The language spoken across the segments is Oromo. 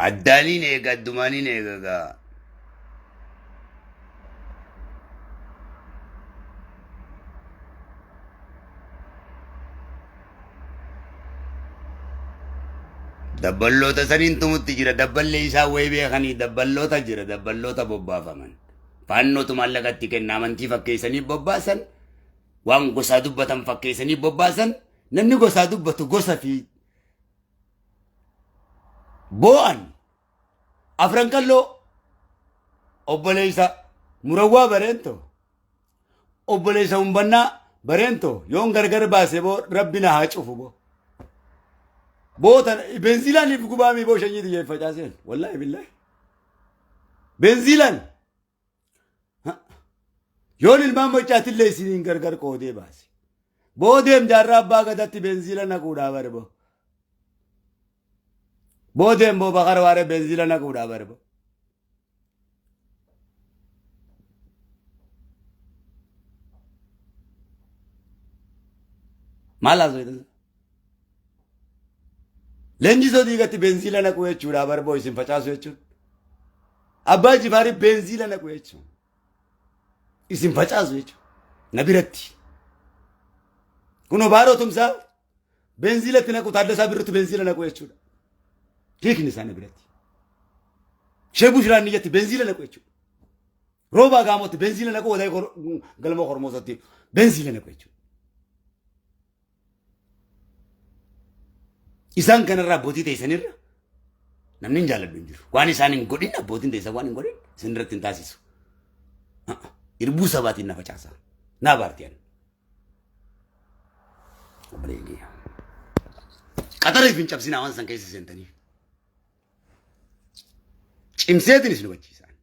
Addaanin eega addumaanin eegagaa. Dabballoota saniin tumutti jira dabballee isaa wayii beekanii dabballoota jira dabballoota bobbaafaman. Faannootu maallaqatti kenna amantii fakkeessanii bobbaasan waan gosaa dubbatan fakkeessanii bobbaasan namni gosaa dubbatu gosa fi boo'an afran kalloo obboleessa murawwaa bareento obboleessa humbannaa bareento yoon gargar baase boo rabbina haa cufu boo. بوتن بنزيلان يفقوا بو شنيدي جاي فجاسين والله بالله بنزيلان يون المام بچات اللي سنين غرغر كودي باسي بودم جرب باغدت بنزيلان كودا بربو بودم بو بغر واره بنزيلان كودا بربو مالا زيد Lenjiso digatti benzila na kuwe chura barbo isin facasu jechuun. Abbaa Jifaari benzila na kuwe jechuun. Isin facaasu jechuun. Na biratti. Kuno baaroo tumsaa benzilatti naqu Taaddasaa Birruutti benzila naqu jechuudha. Hiikni isaa na biratti. Sheebuu Shiraan niyyatti benzila naqu jechuudha. Roobaa Gaamotti benzila naqu Wadaay Galmoo Hormoosotti benzila naqu jechuudha. Isaan kanarraa abbootii teessanirra namni hin jaalladhu hin jiru. Waan isaan hin godhin abbootiin teessan waan hin godhin isin irratti hin taasisu. Irbuu sabaatiin na facaasaa. Na baartiyaan. Qaxareef hin cabsinaa waan san keessa seentaniif. Cimseetiin isin hubachiisan.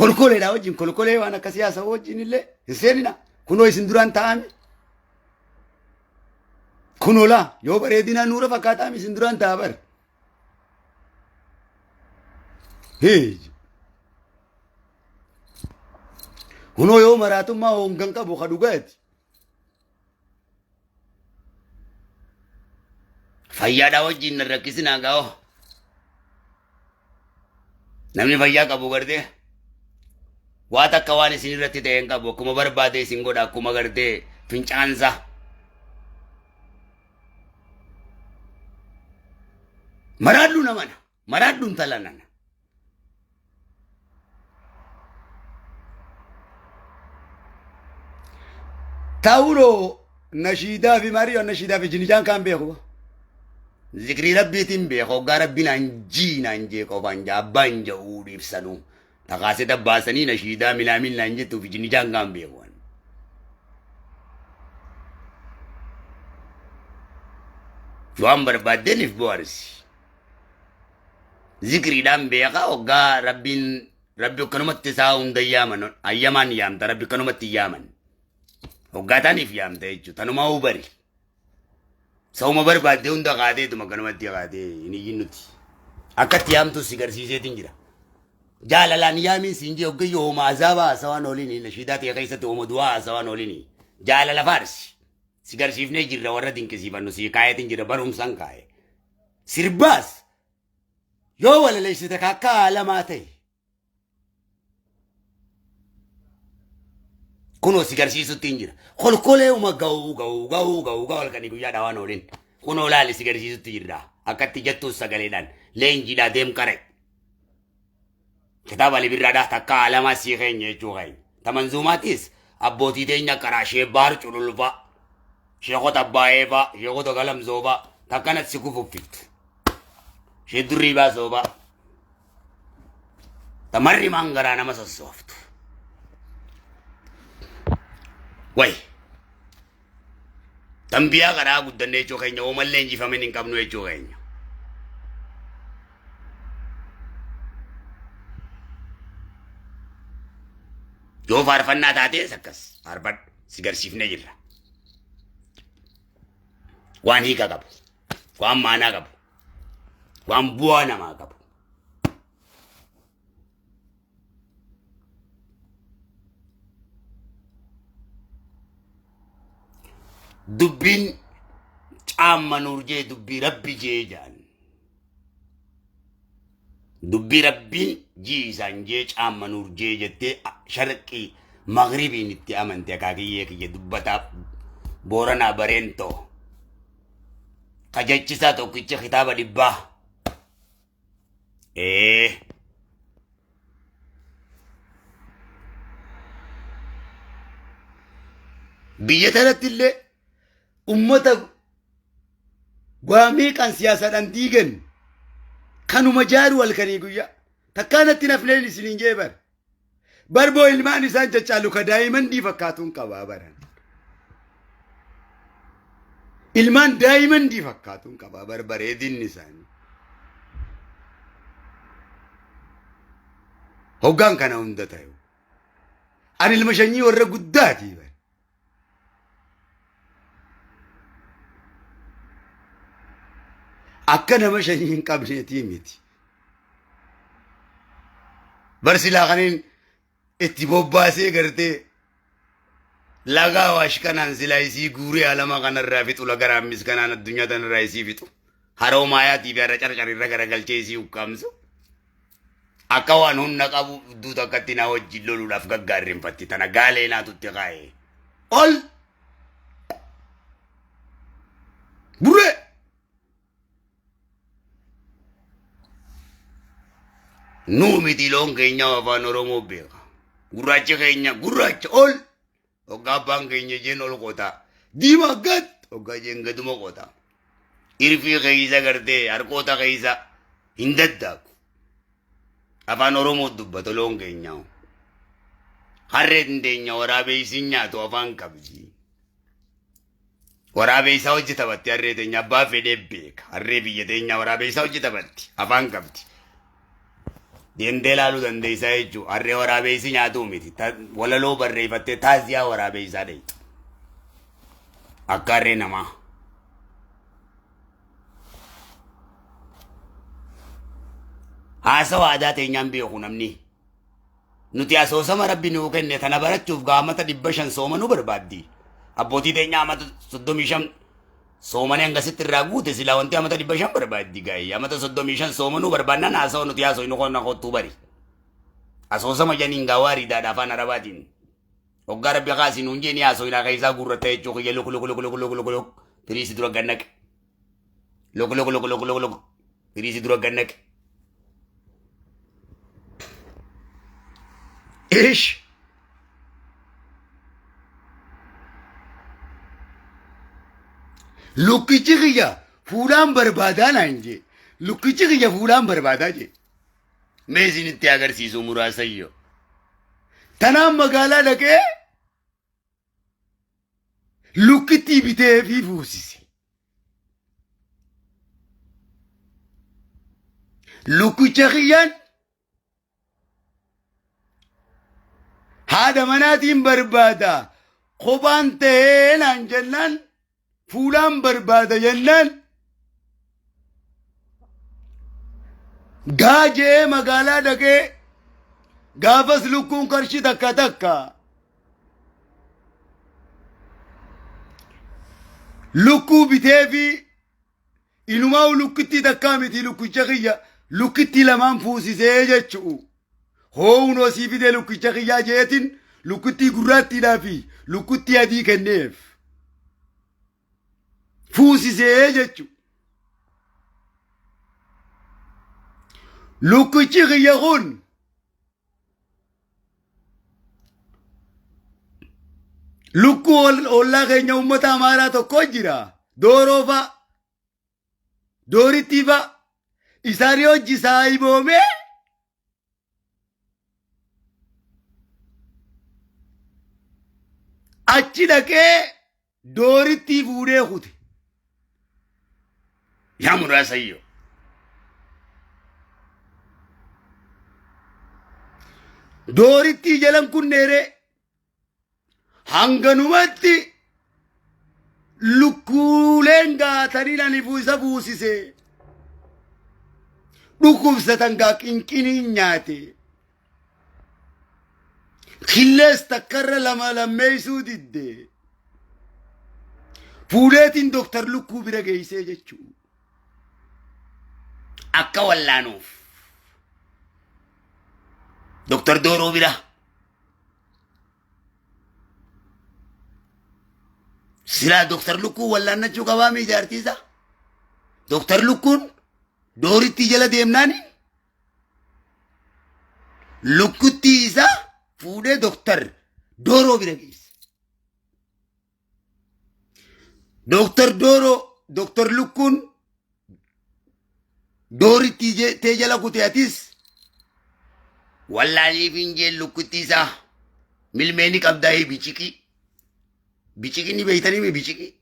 Kolkoleedhaa wajjin kolkolee waan akka siyaasaa wajjin illee hin seenina. Kunoo isin duraan taa'ame. Kunola yoo bareedina nuura fakkaataa misin duraan taabar. Hee. Kunoo yoo maraatummaa hongan qabu kadhugaati. Fayyaadhaa wajjin na rakkisinaa gaa'oo. Namni fayyaa qabu gartee waa takka waan isin irratti ta'e hin qabu akkuma barbaade isin godha akkuma gartee fincaansa. Maradlu namana, maradlu ntalanana. Taulo nashida fi Mario nashida fi jinijan kan beko. Zikri rabbi beko garabbi nanji nanje ko banja banja uri sanu. Takase tabbasani nashida milamin nanje tu fi jinijan kan beko. Juan berbadin if boarsi. Zikri dan beka oga rabbin rabbi kanumatti saun dayaman ayyaman yam rabbi kanumatti yaman oga tanif yam teju tanuma ubari sauma barbade unda gade tuma kanumatti gade ini yinuti akat yam tu sigarsise tinjira jalalan yamin sinje oga yo mazaba sawan olini nashidati qaisati o mudwa sawan olini jalala farsi sigarsifne jirra warra dinkisifanno si kayatin jira barum sankaye sirbas yo wala leysite kakka alamate kuno sigarsiisu tinjira kolkole uma gau alkani guyya dawan olin kuno lali sigarsiisu tinjira akatti jettu sagaledan lenjida dem kare kitaba libirada takka alama si khenye chugai tamanzumatis abboti teenya karashe bar chululfa shekota baeva shekota galam zoba takana sikufufit sheduri ba zoba tamarri mangara nama soft way tambiya gara guddanne cho kenya o mallen ji famin kamno e cho kenya yo farfanna taate sakas arbat sigarsifne jirra wan hi kagabu wan mana gabu wan buana ma gabu dubbin camma nurje dubbi rabbi jejan dubbi rabbiin jiisaan jee caamma nuur jee jettee sharqii maghribiin itti amante akaakiyyee kiyya dubbataa booranaa bareentoo kajachisaa tokkicha kitaaba dhibbaa biyya tanatti illee ummata waamii kan siyaasaadhaan diigan kanuma jaaru halkanii guyyaa takkaanatti nafneen isiniin jee barboo ilmaan isaan caccaalu ka daa'iman dii fakkaatuun qabaa baran ilmaan daa'iman dii fakkaatuun qabaa bareedinni isaanii hoggaan kana hunda ta'e ani ilma shanyii warra guddaatii akka nama shanyii hin qabneetii miti barsilaa kaniin itti bobbaasee gartee lagaa waash kanaan silaa isii guuree alama kanarraa fixu lagaraammis kanaan addunyaa tanarraa isii fixu haroo maayaatii fi har'a carcarirra garagalchee isii ukkaamsu akka waan humna qabu duuta akkatti naa wajjin loluudhaaf gaggaarrinfatti tana gaalee naatutti kaa'ee ol burree nuu miti loon keenya afaan oromoo beeka gurraacha keenya gurraacha ol hoggaa abbaan keenya jeen ol qotaa diimaa gad hoggaa jeen gaduma qotaa irfii keeysa gartee harkoota keeysa hin daddaaku afaan oromoo dubbata loon keenya harreen teenya waraabeysin nyaatu afaan qabdi waraabeysaa hojii taphatti harree teenya abbaa fedhee beeka harree biyya teenya waraabeysaa hojii taphatti afaan qabdi deemtee laaluu dandeessaa jechuun harree waraabeysi nyaatuu miti walaloo barreeffattee taasisaa waraabeysaa dheeytu akka harree namaa haasawa aadaa teenyaan beeku namni nuti asoosama rabbi nuu kenne kana barachuuf gaamata 500 sooma nu barbaaddi abbootii teenyaa amata 35 soomanii hangasitti irraa guute silaa wanti amata 500 barbaaddi gaa'ee amata 35 sooma nu barbaannaan haasawa nuti haasoo inu konna kottuu bari asoosama janiin gawaariidhaadha afaan arabaatiin hoggaa rabbi kaasii nuun jeeni haasoo inaa keessaa gurratta jechuu kiyya luk firiisi dura gannaqe luk firiisi dura gannaqe ish lukkichi kiyya fuulaan barbaadaa naan jee lukkichi kiyya fuulaan barbaadaa jee mee isinitti agarsiisu muraasayyo tanaan magaalaa dhaqee lukkitti bitee fi fuusise lukkicha kiyyaan haadha manaatiin barbaada kophaan ta'ee naan jennaan fuulaan barbaada jennaan gaajee magaalaa dhaqee gaafas lukkuun qarshii takka lukkuu bitee fi inumaa lukkitti takkaa miti lukkicha kiyya lukkitti lamaan fuusisee jechuu ho'uun osii fidee lukkicha kiyyaa jeetin lukkitti gurraattiidhaa fi lukkitti adii kenneef fuusisee jechu lukkichi kiyya kun lukkuu ollaa keenya ummata amaaraa tokko jira dooroofa doorittiifa isaanii hojii isaa iboome achi dhaqee doorittii fuudhee kute yaa muraasayyo doorittii jalan kunneere hanganumatti lukkuuleen gaatanii nanifu isa fuusise dhukkubsatan gaa qinqiniin nyaate killees takkarra lama lammeeysuu didde fuudheetiin doktar lukkuu bira geeysee jechuu akka wallaanuuf Doktor Dooroo bira. Silaa Doktor Lukkuu wallaannachuu qabaa mi jaartii isaa? Doktor Lukkuun dooritti jala deemnaani lukkutti isaa fuudhee Doktor Dooroo bira geesse. Doktor Dooroo, Doktor Lukkuun dooritti tee jala kutee atis wallaaniif hin jeen lukkutti isaa milmeeni qabdaa'ee biciqii. Biciqii ni beeytanii mi biciqii?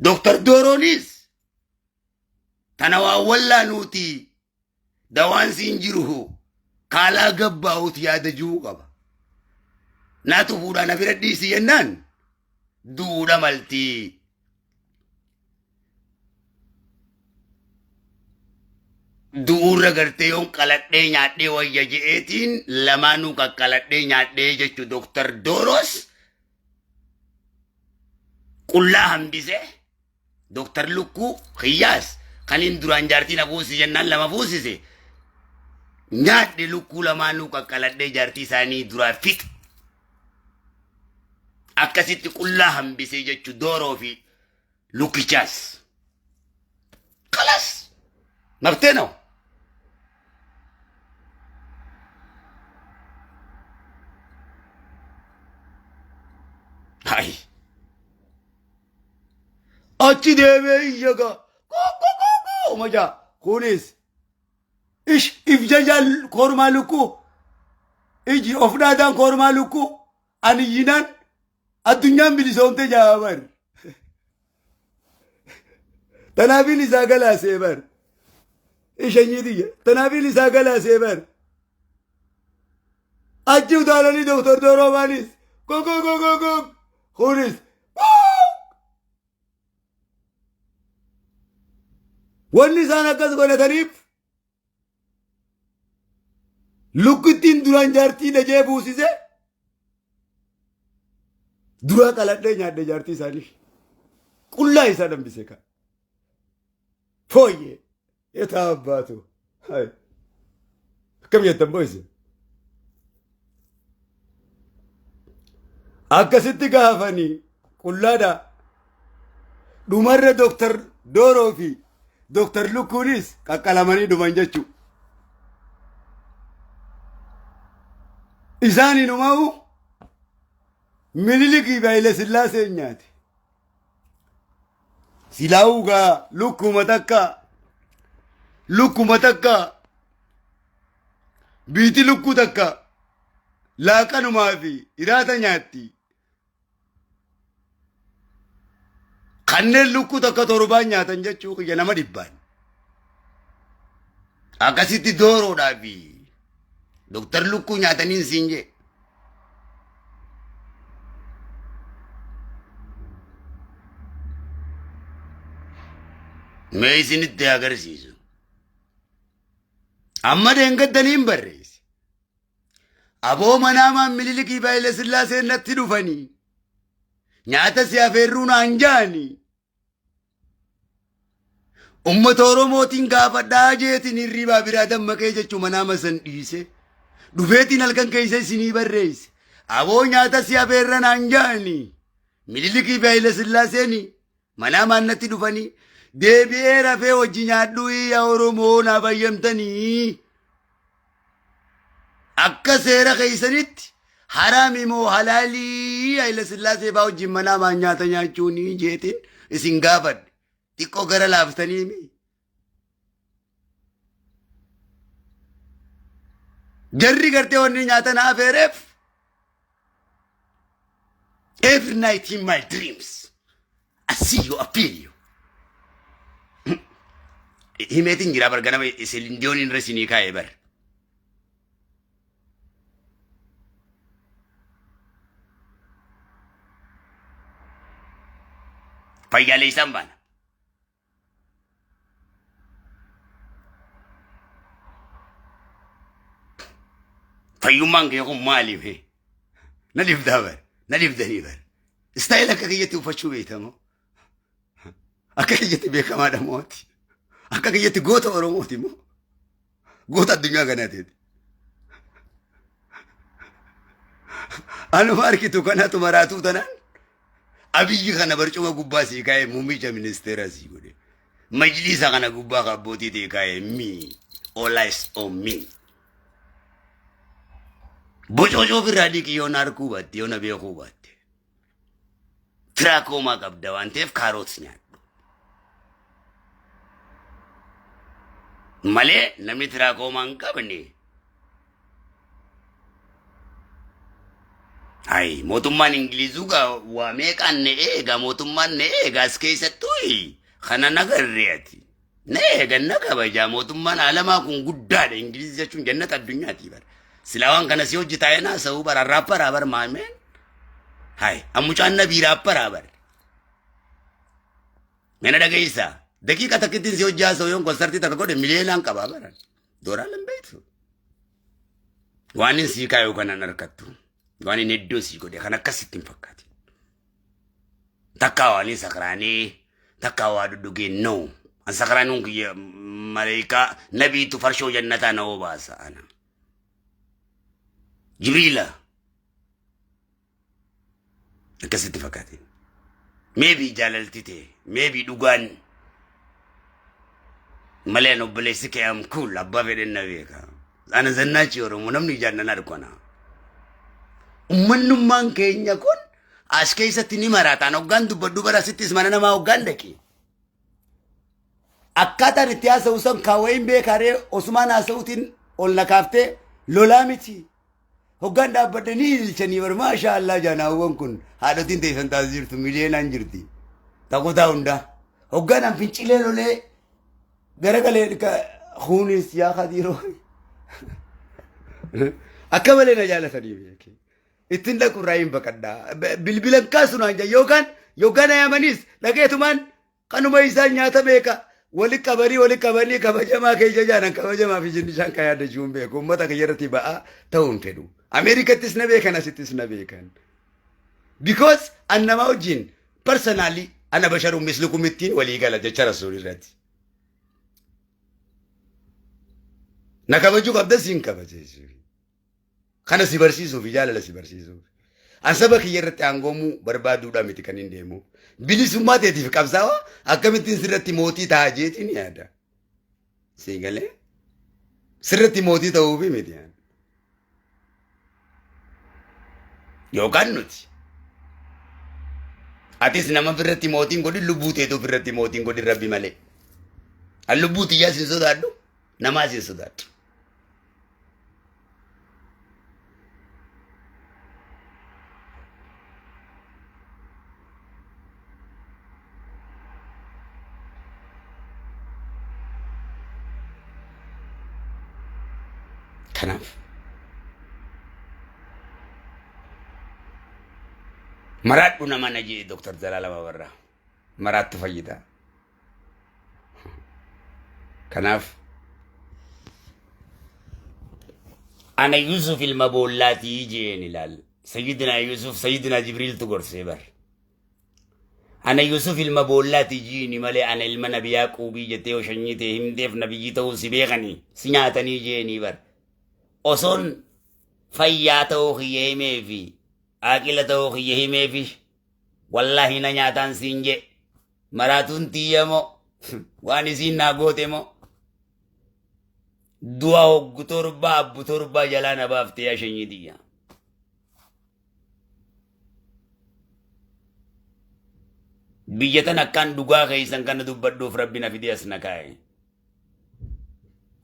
Doktor Dooroonis tana waa wallaanuuti dawaan siin jiru kaalaa gabbaa'uuti yaada juu qaba. Naatu fuudhaan afira dhiisi jennaan duudha maltii. Du'uurra gartee yoon qaladhee nyaadhee wayya je'eetiin lamaanuu qaqqaladhee nyaadhee jechu Doktor Dooroos qullaa hambise. Doktor Lukkuu Hiyyaas kan hin duraan jaartii na fuusise jennaan lama fuusise. Nyaadhe lukkuu lamaanuu qaqqaladhee jaartii isaanii duraa fixe. Akkasitti qullaa hambise jechu Dooroo fi Lukkichaas. Kalas maftee na'u. Hai. Achi deemee iyyaga. Maja kunis. Ish ifjajal kormaa lukkuu. Iji of dhaadhaan kormaa lukkuu. Ani yinaan addunyaan bilisoomte jaabar. Tanaafin isaa galaasee bar. Ishanyidiyya. Tanaafin isaa galaasee bar. Achi utaalanii Doktor Dooroo maanis. Go. Kunis. Wanni isaan akkas godhataniif lukkittiin duraan jaartii dhajee buusise duraa qaladhee nyaadhe jaartii isaanii qullaa isaa dambise kan fooyyee etaa abbaatu akkam jettan boyse akkasitti gaafanii qullaadha dhumarra Doktor Dooroo fi Doktor Lukkuunis qaqqalamanii dhuman jechuu. Isaanii numa'u Minilikii Haayile Sillaasee nyaate. Silaa'uu gaa lukkuma takka biiti lukkuu takka laaqanumaa fi hiraata nyaatti. Kanneen lukkuu takka torbaan nyaatan jechuu kiyya nama dhibbaan. Akkasitti Dooroodhaa fi Doktor Lukkuu nyaataniin siin jee. Mee isinitti agarsiisu. Amma deengaddaniin barreesse. Aboo manaamaan Minilikii Haayile Sillaasee natti dhufanii. Nyaata si afeerruu naan jaanii. Ummata Oromootiin gaafadhaa jeetiin hirribaa biraa dammaqee jechuu manaama san dhiise. Dhufeetiin halkan keessa isinii barreesse. Aboo nyaata si afeerra naan jaanii. Minilikii Haayile Sillaaseen manaamaan natti dhufanii. Deebi'ee rafee wajji nyaadhuu yaa Oromoo naaf ayyamtanii. Akka seera keessanitti haraami moo halaalii Haayile Sillaasee fa'aa wajjin manaamaan nyaata nyaachuun jeetiin isin gaafadhe. Xiqqoo gara laaftanii mi? Jarri gartee wanni nyaata na afeereef. Every night in my dreams, I see you, I feel you. Himeetiin jira barganama isindiyoon hin resinii kaa'ee bar. Fayyaalee isaan baana. Fayyummaan kee kun maaliif? Na dibdaa bar. Na dibdanii bar. Istaayil akka kiyyatti uffachuu beekamoo. Akka kiyyatti beekamaadha mooti. Akka kiyyatti goota Oromooti moo. Goota addunyaa kanaatiiti. Anuma argitu kanatu maraatuu tanaan abiyyi kana barcuma gubbaa sii kaa'ee muummicha ministeera sii godhe. Majlisa kana gubbaa kabbootii ta'e kaa'ee me. All eyes on me. Bococoo birraa dhiqii yoo na arguu baatte yoo na beekuu baatte. Tiraakomaa qabda waan ta'eef kaarooti nyaadhu. Malee namni tiraakomaa hin qabne. Ay, mootummaan Ingilizuu waa meeqaan na eega mootummaan na eega as keessattuu kana nagarreeti. Na eega na kabajaa mootummaan alamaa kun guddaadha Ingilizi jechuun jannata addunyaati bara. Silawaan kana si hojii taa'ee naasa'uu bara raapparaa bara maameen. Hay, ammucaan na biiraapparaa bara. Mena dhageessaa. Daqiiqa takkittiin si hojii haasa'u yoon konsartii takka godhe miliyoonaan qabaa bara. Dooraa lambeetu. Waan hin sii kaayuu kanan harkattu. Waan hin hedduu sii godhe kan akkasitti hin fakkaate. Takkaa waan hin sakraanii. Takkaa waa duddugee no. An sakraanuun kiyya maleekaa nabiitu farshoo jannataa na obaasa ana. Jibriila. Akkasitti fakkaate. Maybe jaalalti ta'e. Maybe dhugaan. Malee obboleessi kee am cool abbaa fedhen na beeka. Ana zannaachi Oromoo namni ijaan nan argona. Ummannummaan keenya kun as keessatti ni maraataan hoggaan dubbaddu bara sittis mana namaa hoggaan dhaqe. Akkaataan itti haasa'u san kaawwayin beekaree osumaan haasa'uutiin ol na kaaftee lolaa miti. Hoggaan dhaabbadanii ilchanii bar maasha Allah jaanaawwan kun haadhotiin teessan taas jirtu miliyoonaan jirti. Taqutaa hundaa. Hoggaan an fincilee lolee garagalee kunis yaa kadiiroo. Akka malee na jaalatanii beeke. Ittiin dhaqu raayin baqadhaa. Bilbilan kaasunaan jaa yookaan ayaamanis dhaqeetumaan kanuma isaan nyaata beeka. Wali qabanii kabajamaa keessa jaanan kabajamaa fi jinnishaan kan yaadachuun beeku. Uummata keessa ba'aa ta'uun fedhu. Ameerikattis na beekan asittis na beekan. Because an nama wajjin personally ana basharu mislukumittiin walii gala jecha rasuul irratti. Na kabajuu qabda siin kabajeessu. Kana si barsiisuuf jaalala si barsiisuuf. An saba kiyya irratti aangoomuu barbaaduudhaan miti kan hin deemu. Bilisummaa teetiif qabsaa'aa akkamittiin sirratti mootii ta'a jeetiin yaada. Siigalee sirratti mootii ta'uufi miti yaada. Yookaan nuti. Atis nama birratti mootiin godhi lubbuu teetuu birratti mootiin godhi rabbi malee. An lubbuu tiyyaa sin sodaadhu namaa sin sodaadhu. Kanaaf maraadhu nama na jee Dr. Zalaalama Abarraa maraattu fayyida. Kanaaf ana Yusuf ilma boollaatii jeen ilaal. Sayyidina Yusuf Sayyidina Jibriiltu gorsee bar. Ana Yusuf ilma boollaatii jeeni malee ana ilma Nabi Yaaquubii jettee oshanyitee himteef nabiyyii ta'uu si beekanii si nyaatanii jeenii bar. Osoon fayyaa ta'uu kiyya himee fi aqila ta'uu kiyya himee fi wallahi na nyaataan siin je maraatuun tiyya moo waan isiin naa goote moo du'a hoggu torba abbu torba jalaa na baaftee ashanyi tiyya. Biyya tan akkaan dhugaa keessan kana dubbadhuuf rabbi na fide as na kaa'e.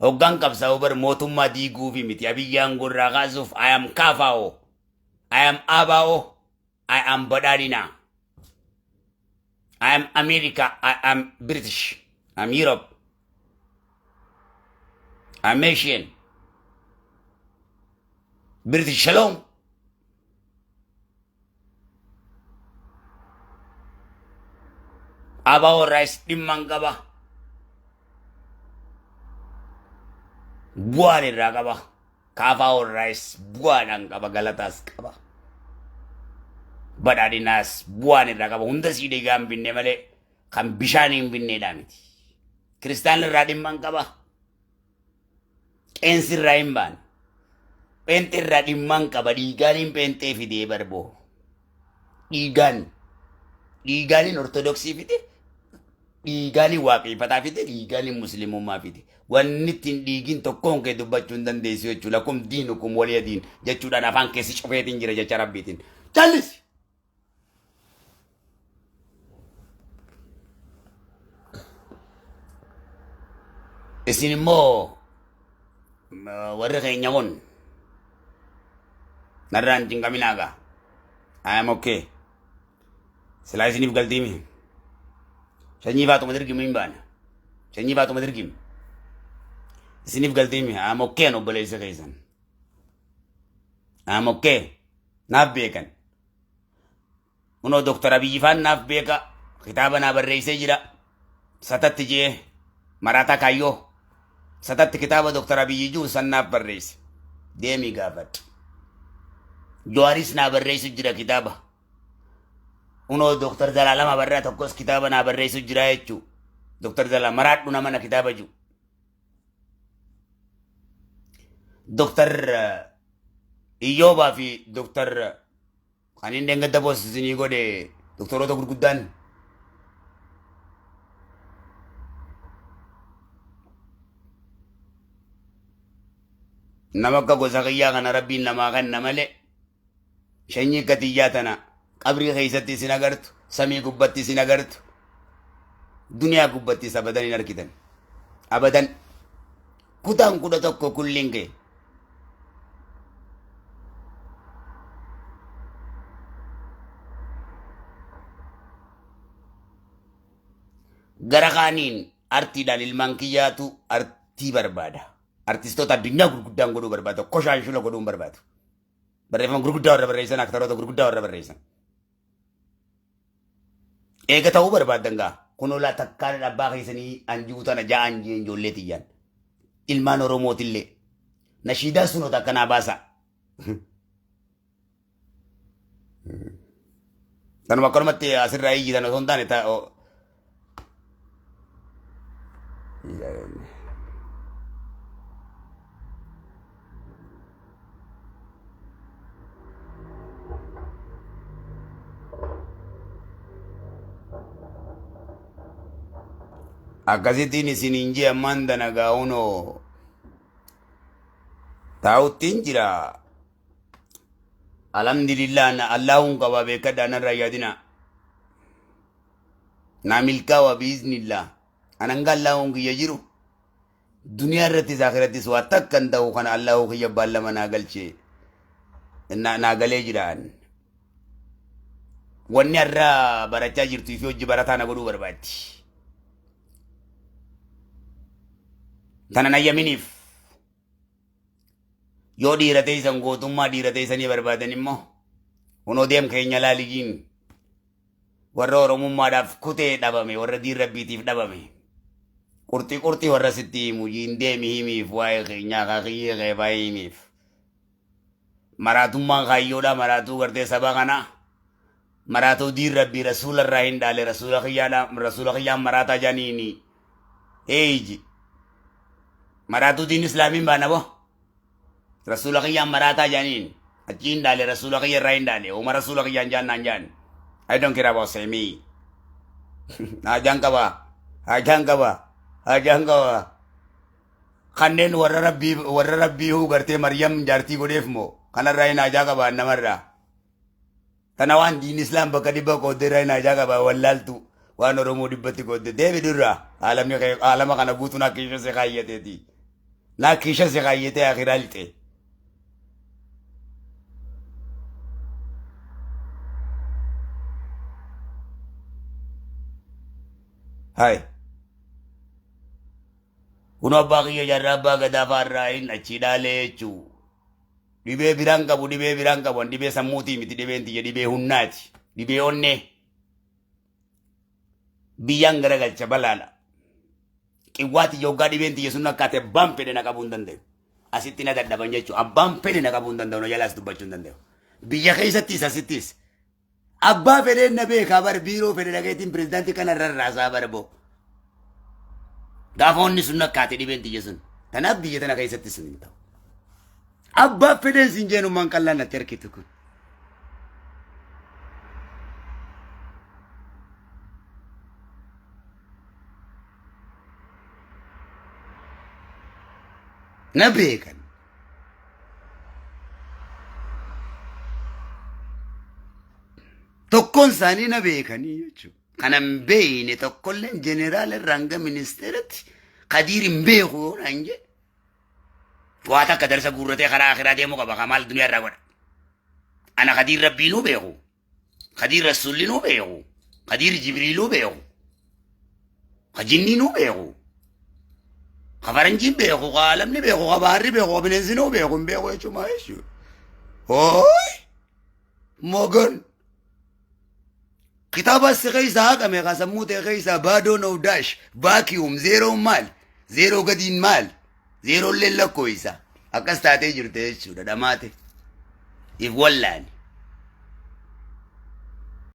Hoggaan qabsaa'uu bar mootummaa diiguufi miti abiyyaan gurraa kaasuuf I am Kaafao, I am Abao, I am Badhaadhinaa, I am America, I am British, I am Europe, I am Asian, British Shalom. Abao rice dhimman qaba. Bu'aan irraa qaba. Kaafaa rice bu'aadhaan qaba galataas qaba. Badhaadhinaas bu'aan irraa qaba. Hunda sii deegaa hin binne malee kan bishaan hin binneedhaa miti. Kiristaan irraa dhimman qaba. qeensirraa hin baane. Pheenxirraa dhimmaan qaba dhiigaaniin pheenxee fidee barboo. Dhiigaaniin ortodoksii fide. Dhiigaaniin waaqeffataa fide. Dhiigaaniin muslimummaa fide. Wanni ittiin dhiigin tokkoon kee dubbachuu hin dandeessu jechuudha. Kum diinukum waliya diin jechuudhaan afaan keessi cufeetiin jira jecha rabbiitiin. Challisi! Isin immoo warri keenya kun narraan cinqaminaaga. I am okay. Silaa isiniif galtiimi. Sanyii faatuma dirgimu hin baana. Sanyii faatuma dirgimu. Isiniif galtiimi. I am okay obboleessa keessan. I am okay. Naaf beekan. Kunoo Dr. Abiyyi Faan naaf beeka. Kitaaba naa barreessee jira. Satatti jee marataa kaayyoo. Satatti kitaaba Dr. Abiyyi jiru san naaf barreesse. Deemii gaafadhu. Jawaaris naa barreessu jira kitaaba. Kunoo Dr. Zalaalama Barraa tokkos kitaaba naa barreessu jira jechuu. Dr. Zalaalama maraadhu nama na kitaaba jiru. Dr. Iyyoobaa fi Dr. kan inni engadda boosisinii godhe doktoroota gurguddaan. Nama akka gosa kiyyaa kana rabbiin namaa kenna malee shanyii katiyyaa tana qabrii keessatti isin agartu, samii gubbatti isin agartu, duniyaa gubbattis abadan hin argitan. Abadan kutaan 11 kulliin kee. Gara kaaniin artiidhaan ilmaan kiyyaatu artii barbaada. Artistoota addunyaa gurguddaan godhuu barbaadu. Koshaan shula godhuu barbaadu. Barreeffama gurguddaa warra barreessan, aktaroota gurguddaa warra barreessan. Eega ta'uu barbaadan gaa. Kun olaa takkaan abbaa keessanii anjuu tana ja'an jeen ijoollee tiyyaan. Ilmaan Oromootillee. Nashiidaa sunota akkanaa baasa. Tanuma akkanumatti asirraa iyyitan osoo hin taane akkasittiin isin inji ammaan dana gaa'unoo taa'uttiin jira. Alhamdulillah Allahun qaba beekadha narraa yaadina. Naa milkaawa biiznillah. Ananga Allahun kiyya jiru. Duniyaa irrattis akhirattis waa takkan ta'u kana Allahu kiyya baallama naa galchee naa galee jiraan. Wanni irraa barachaa jirtu fi hojii barataa na godhuu barbaaddi. Tanan ayyaminiif yoo dhiira teessan gootummaa dhiira teessanii barbaadan immoo kunoo deem keenya laaligiin warra oromummaadhaaf kutee dhabame warra diin rabbiitiif dhabame qurxii warra sitti himu jiin deemi himiif waa'ee keenyaa kaakiyyee keefaa himiif maraatummaan kaayyoodha maraatuu gartee saba kana maraatuu diin rabbii rasuula irraa hin dhaale rasuula kiyyaan maraataa janiini eeyji maratu din islamin ba na bo rasulullah kiyyan marata janin achiin dale rasulullah kiyyan rain dale o rasulullah kiyyan jan nan jan I don't care about me ajan ka ba kannen warra rabbi hu garte maryam jarti godef mo kana rain aja ka ba namarra tanawan din islam ba kadiba ko de rain aja ka ba wallaltu wan oromo dibbati ko de debi durra alama kana gutuna kisha se khayyateti لا كيشة زغايته أخيرالته هاي Kuno bagi jaraba gada farrain achidale chu. Dibe biranga bu dibe samuti miti dibe inti dibe hunnati dibe onne biyang gara galcha balala. Kiwati yoga dibe inti yesunna kate bampede na kabundande. Asitti na daddaban jechu abampede na kabundande no yalas dubachun dande. Biya keessatis asittis. Abba fede na be kabar biro fede dagetin presidenti kana rarrasa barbo. Gafonni sunna kate dibe inti yesun. Tanaaf biyya tana keessatti sin ta'u. Abbaa fedhan sin jeenummaan qallaan natti harkitu kun. Na beekan. Tokkoon isaanii na beekanii jechuudha. Kanan beeyne tokkolleen jeneraal ranga ministeeratti Kadiir hin beeku naan jedhe. Waa takka darsa guurratee karaa akhiraa deemuu qaba kamaal duniyaa irraa godha. Ana Kadiir rabbiinuu beeku. Kadiir rasuulinuu beeku. Kadiir jibriiluu beeku. Kajinniinuu beeku. Kafaranjiin beeku, kaalamni beeku, kabaarri beeku, bineensinuu beeku hin beeku jechuudha jechuudha. Hooy! Mogon! Kitaaba si keessa haqame ka sammuu ta'e keessa baadoo no dash vacuum zero maal zero gadiin maal zero illee lakkoo isa akkas taatee jirte jechuudha dhamaate if wallaani.